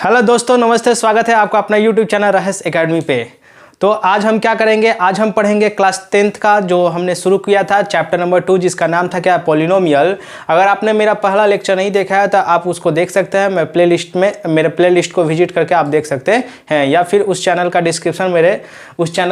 Hello दोस्तों, नमस्ते। स्वागत है आपका अपना यूट्यूब चैनल रहस्य एकेडमी पे। तो आज हम क्या करेंगे, आज हम पढ़ेंगे क्लास 10th का जो हमने शुरू किया था चैप्टर नंबर 2, जिसका नाम था क्या, पॉलिनोमियल। अगर आपने मेरा पहला लेक्चर नहीं देखा है तो आप उसको देख सकते हैं। मैं प्लेलिस्ट में मेरे प्लेलिस्ट को विजिट करके आप देख सकते हैं, या फिर उस चैनल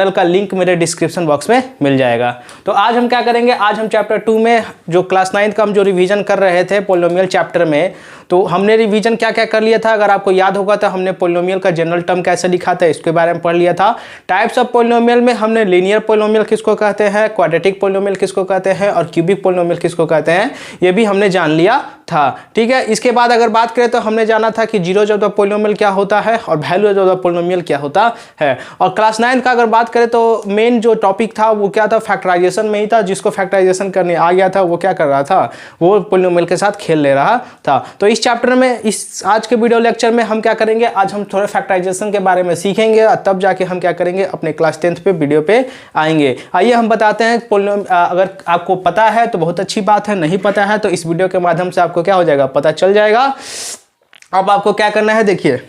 का लिंक मेरे डिस्क्रिप्शन बॉक्स में मिल जाएगा। तो आज हम क्या करेंगे, आज हम चैप्टर 2 में जो क्लास 9th का हम जो रिवीजन कर रहे थे पॉलिनोमियल चैप्टर में, तो हमने रिवीजन क्या क्या कर लिया था। अगर आपको याद होगा तो हमने पॉलिनोमियल का जनरल टर्म कैसे लिखा था इसके बारे में पढ़ लिया था। टाइप्स ऑफ पॉलिनोमियल में हमने लीनियर पॉलिनोमियल किसको कहते हैं, क्वाड्रेटिक पॉलिनोमियल किसको कहते हैं और क्यूबिक पॉलिनोमियल किसको कहते हैं, ये भी हमने जान लिया था। ठीक है, इसके बाद अगर बात करें तो हमने जाना था कि जीरो ऑफ द पॉलिनोमियल क्या होता है और वैल्यू ऑफ द पॉलिनोमियल क्या होता है। और क्लास 9 का अगर बात करें तो मेन जो टॉपिक था वो क्या था, फैक्टराइजेशन में ही था। जिसको फैक्टराइजेशन करने आ गया था वो क्या कर रहा था, वो पॉलिनोमियल के साथ खेल ले रहा था। तो इस चैप्टर में, इस आज के वीडियो लेक्चर में हम क्या करेंगे, आज हम थोड़ा फैक्टराइजेशन के बारे में सीखेंगे और तब जाके हम क्या करेंगे, अपने क्लास 10th पे वीडियो पे आएंगे। आइए हम बताते हैं अगर आपको पता है तो बहुत अच्छी बात है, नहीं पता है तो इस वीडियो के माध्यम से आपको क्या हो जाएगा, पता चल जाएगा। अब आपको क्या करना है, देखिए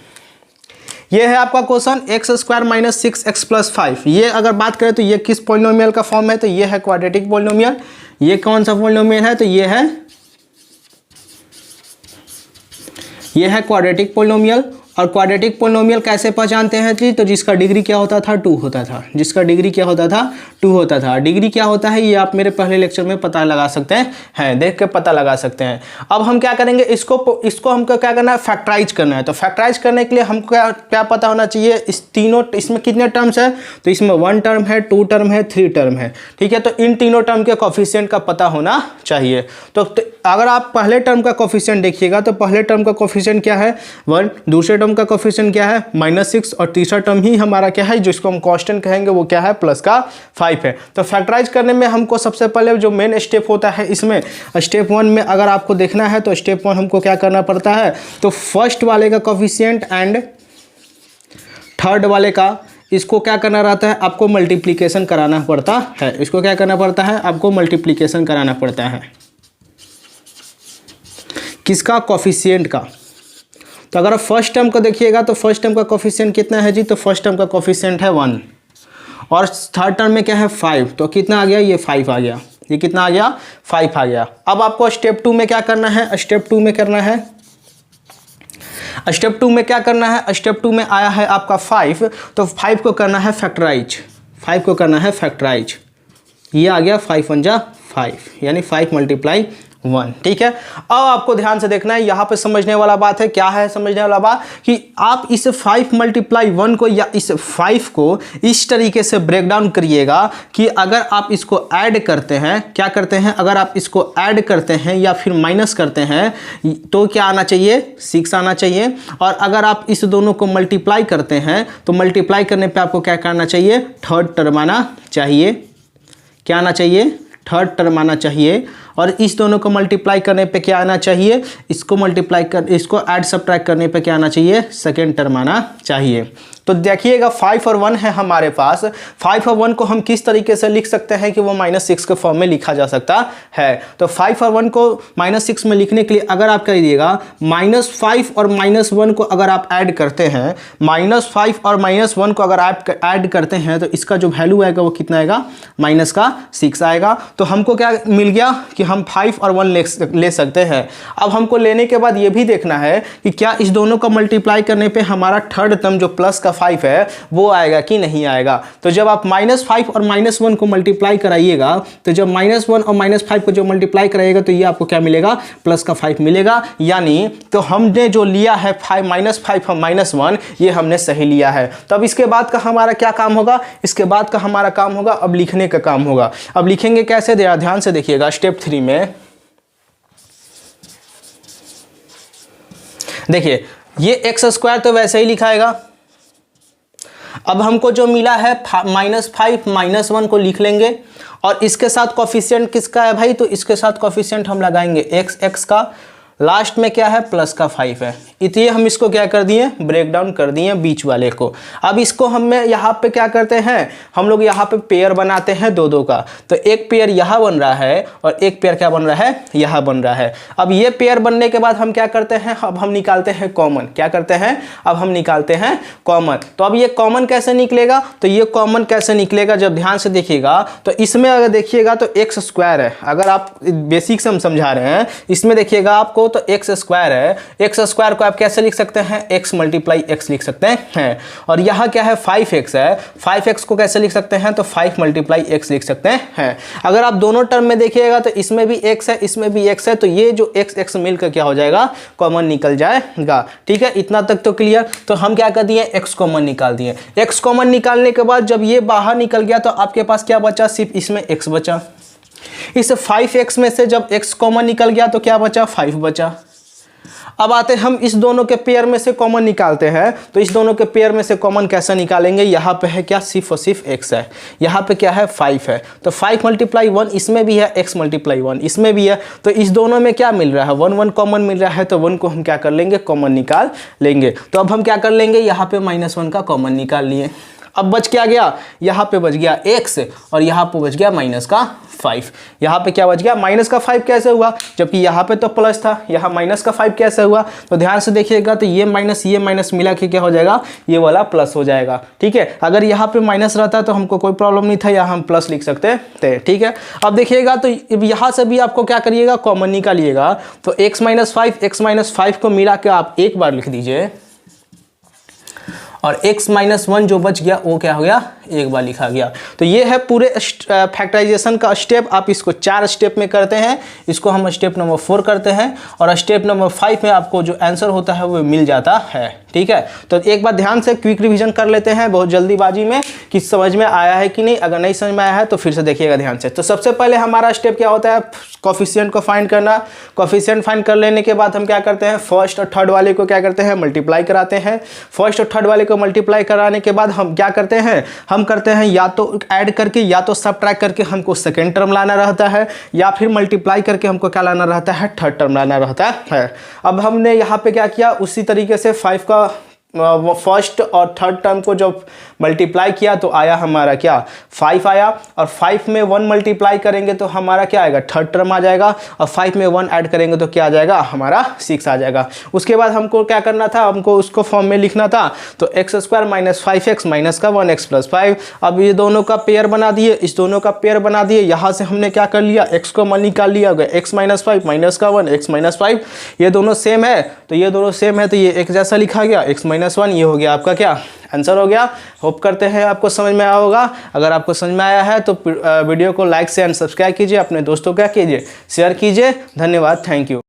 ये है आपका क्वेश्चन x² - 6x + 5। ये अगर बात करें तो ये किस पॉलिनोमियल का फॉर्म है, तो ये है क्वाड्रेटिक पॉलिनोमियल। ये कौन सा पॉलिनोमियल है, तो ये है क्वाड्रेटिक पॉलिनोमियल। और क्वाड्रेटिक पॉलिनोमियल कैसे पहचानते हैं जी, तो जिसका डिग्री क्या होता था, 2 होता था। जिसका डिग्री क्या होता था, 2 होता था। डिग्री क्या होता है ये आप मेरे पहले लेक्चर में पता लगा सकते हैं, देख के पता लगा सकते हैं। अब हम क्या करेंगे, इसको हमको क्या करना है, फैक्टराइज करना है। तो फैक्टराइज करने के लिए हमको क्या पता होना चाहिए, इसमें कितने टर्म्स है, तो इसमें 1 टर्म है, 2 टर्म है, 3 टर्म है। ठीक है, तो इन तीनों टर्म के कोफिशिएंट का पता होना चाहिए। तो अगर आप पहले टर्म का कोफिशिएंट देखिएगा तो पहले टर्म का कोफिशिएंट क्या है, 1। दूसरे टर्म का कोफिशिएंट क्या है, -6। और तीसरा टर्म ही हमारा क्या है, जिसको हम कांस्टेंट कहेंगे, वो क्या है, +5 है। तो फैक्टराइज करने में हमको सबसे पहले जो मेन स्टेप होता है, इसमें स्टेप 1 में अगर आपको देखना है तो स्टेप 1 हमको क्या करना पड़ता है, तो फर्स्ट वाले का कोफिशिएंट एंड थर्ड वाले का, इसको क्या करना रहता है, आपको मल्टीप्लिकेशन कराना पड़ता है। इसको क्या करना पड़ता है, आपको मल्टीप्लिकेशन कराना पड़ता है। किसका, कोफिशिएंट का। तो अगर आप फर्स्ट टर्म को देखिएगा तो फर्स्ट टर्म का कोफिशिएंट कितना है जी, तो फर्स्ट टर्म का कोफिशिएंट है 1 और थर्ड टर्म में क्या है 5। तो कितना आ गया, ये 5 आ गया। ये कितना आ गया, 5 आ गया। अब आपको स्टेप 2 में क्या करना है, स्टेप 2 में क्या करना है, स्टेप 2 में आया है आपका 5, तो 5 को करना है फैक्टराइज। 5 को करना है फैक्टराइज। ये आ गया 5 × 5 यानी 5 × 1। ठीक है, अब आपको ध्यान से देखना है, यहाँ पे समझने वाला बात है। क्या है समझने वाला बात, कि आप इस 5 × 1 को या इस 5 को इस तरीके से ब्रेक डाउन करिएगा कि अगर आप इसको ऐड करते हैं, क्या करते हैं, अगर आप इसको ऐड करते हैं या फिर माइनस करते हैं तो क्या आना चाहिए, 6 आना चाहिए। और अगर आप इस दोनों को मल्टीप्लाई करते हैं तो मल्टीप्लाई करने पे आपको क्या करना चाहिए, थर्ड टर्म आना चाहिए। क्या आना चाहिए, थर्ड टर्म आना चाहिए। और इस दोनों को मल्टीप्लाई करने पे क्या आना चाहिए, इसको ऐड सब्ट्रैक्ट करने पे क्या आना चाहिए, सेकेंड टर्म आना चाहिए। तो देखिएगा 5 और 1 है हमारे पास। 5 और 1 को हम किस तरीके से लिख सकते हैं कि वो -6 के फॉर्म में लिखा जा सकता है। तो 5 और 1 को -6 में लिखने के लिए अगर आप करिएगा -5 और -1 को अगर आप ऐड करते हैं, -5 और -1 को अगर आप ऐड करते हैं तो इसका जो वैल्यू आएगा वो कितना आएगा, -6 आएगा। तो हमको क्या मिल गया कि हम 5 और 1 ले सकते हैं। अब हमको लेने के बाद ये भी देखना है कि क्या इस दोनों को मल्टीप्लाई करने पे हमारा थर्ड टर्म जो प्लस का 5 है वो आएगा कि नहीं आएगा। तो जब आप -5 और -1 को मल्टीप्लाई कराइएगा, तो जब -1 और -5 को जो मल्टीप्लाई कराइएगा तो ये आपको क्या मिलेगा, +5 मिलेगा। यानी तो हमने जो लिया है -5 और -1, ये हमने सही लिया है। तो अब इसके बाद का हमारा क्या काम होगा, इसके बाद का हमारा काम होगा अब लिखने का काम होगा। अब लिखेंगे कैसे, ध्यान से देखिएगा। स्टेप 3 में देखिए, ये x² तो वैसे ही लिखाएगा। अब हमको जो मिला है -5 -1 को लिख लेंगे और इसके साथ कोफिशिएंट किसका है भाई, तो इसके साथ कोफिशिएंट हम लगाएंगे x का। लास्ट में क्या है प्लस का 5 है, इसलिए हम इसको क्या कर दिए ब्रेक डाउन कर दिए बीच वाले को। अब इसको हम यहाँ पे क्या करते हैं, हम लोग यहाँ पे पेयर बनाते हैं दो दो का, तो एक पेयर यहाँ बन रहा है और एक पेयर क्या बन रहा है यहाँ बन रहा है। अब ये पेयर बनने के बाद हम क्या करते हैं, अब हम निकालते हैं कॉमन, क्या करते हैं अब हम निकालते हैं कॉमन। तो अब ये कॉमन कैसे निकलेगा, तो ये कॉमन कैसे निकलेगा जब ध्यान से देखिएगा तो इसमें अगर देखिएगा तो एक्स स्क्वायर है, अगर आप बेसिक से हम समझा रहे हैं, इसमें देखिएगा आपको तो एक्स स्क्वायर है, एक्स स्क्वायर को आप कैसे लिख सकते हैं एक्स मल्टीप्लाई एक्स लिख सकते हैं। और यहाँ क्या है 5x है, 5x को कैसे लिख सकते हैं तो 5 मल्टीप्लाई एक्स लिख सकते हैं। अगर आप दोनों टर्म में देखिएगा तो इसमें भी x है इसमें भी x है, तो ये जो x मिलकर क्या हो जाएगा कॉमन निकल जाएगा। ठीक है, इतना तक तो क्लियर। तो हम क्या कर दिए x कॉमन निकाल दिए। x कॉमन निकालने के बाद जब ये बाहर निकल गया तो आपके पास क्या बचा, सिर्फ इसमें x बचा। इस 5x में से जब x कॉमन निकल गया तो क्या बचा 5 बचा। अब आते हम इस दोनों के पेयर में से कॉमन निकालते हैं, तो इस दोनों के पेयर में से कॉमन कैसे निकालेंगे, यहाँ पे है क्या सिर्फ और सिर्फ x है, यहाँ पे क्या है 5 है, तो 5 मल्टीप्लाई 1 इसमें भी है, x मल्टीप्लाई 1 इसमें भी है, तो इस दोनों में क्या मिल रहा है 1 1 कॉमन मिल रहा है, तो 1 को हम क्या कर लेंगे कॉमन निकाल लेंगे। तो अब हम क्या कर लेंगे, यहाँ पे -1 का कॉमन निकाल लिए। अब बच क्या गया, यहाँ पे बच गया x और यहाँ पे बच गया -5। यहाँ पे क्या बच गया -5 कैसे हुआ, जबकि यहाँ पे तो प्लस था, यहाँ -5 कैसे हुआ, तो ध्यान से देखिएगा तो ये माइनस मिला के क्या हो जाएगा ये वाला प्लस हो जाएगा। ठीक है, अगर यहाँ पे माइनस रहता तो हमको कोई प्रॉब्लम नहीं था, यहाँ हम प्लस लिख सकते थे। ठीक है, अब देखिएगा तो यहाँ से भी आपको क्या करिएगा कॉमन निकालिएगा, तो x -5 को मिला के आप एक बार लिख दीजिए और x -1 जो बच गया वो क्या हो गया एक बार लिखा गया। तो ये है पूरे फैक्टराइजेशन का स्टेप। आप इसको 4 स्टेप में करते हैं, इसको हम स्टेप नंबर 4 करते हैं और स्टेप नंबर 5 में आपको जो आंसर होता है वो मिल जाता है। ठीक है, तो एक बार ध्यान से क्विक रिवीजन कर लेते हैं बहुत जल्दीबाजी में कि समझ में आया है कि नहीं। अगर नहीं समझ में आया है तो फिर से देखिएगा ध्यान से। तो सबसे पहले हमारा स्टेप क्या होता है, कोफिशिएंट को फाइंड करना। कोफिशिएंट फाइंड कर लेने के बाद हम क्या करते हैं, फर्स्ट और थर्ड वाले को क्या करते हैं मल्टीप्लाई कराते हैं। फर्स्ट और थर्ड वाले को मल्टीप्लाई कराने के बाद हम क्या करते हैं, हम करते हैं या तो ऐड करके या तो सबट्रैक्ट करके हमको सेकेंड टर्म लाना रहता है, या फिर मल्टीप्लाई करके हमको क्या लाना रहता है थर्ड टर्म लाना रहता है। अब हमने यहाँ पे क्या किया, उसी तरीके से 5 का फर्स्ट और थर्ड टर्म को जब मल्टीप्लाई किया तो आया हमारा क्या 5 आया, और 5 में 1 मल्टीप्लाई करेंगे तो हमारा क्या आएगा थर्ड टर्म आ जाएगा, और 5 में 1 ऐड करेंगे तो क्या आ जाएगा हमारा 6 आ जाएगा। उसके बाद हमको क्या करना था, हमको उसको फॉर्म में लिखना था, तो x² - 5x माइनस का 1x + 5। अब ये दोनों का पेयर बना दिए, इस दोनों का पेयर बना दिए, यहाँ से हमने क्या कर लिया x को निकाल लिया, x - 5 माइनस का 1 x - 5, ये दोनों सेम है तो ये दोनों सेम है तो ये एक जैसा लिखा गया x - 1, ये हो गया आपका क्या आंसर हो गया। होप करते हैं आपको समझ में आया होगा। अगर आपको समझ में आया है तो वीडियो को लाइक से एंड सब्सक्राइब कीजिए, अपने दोस्तों को क्या कीजिए शेयर कीजिए। धन्यवाद, थैंक यू।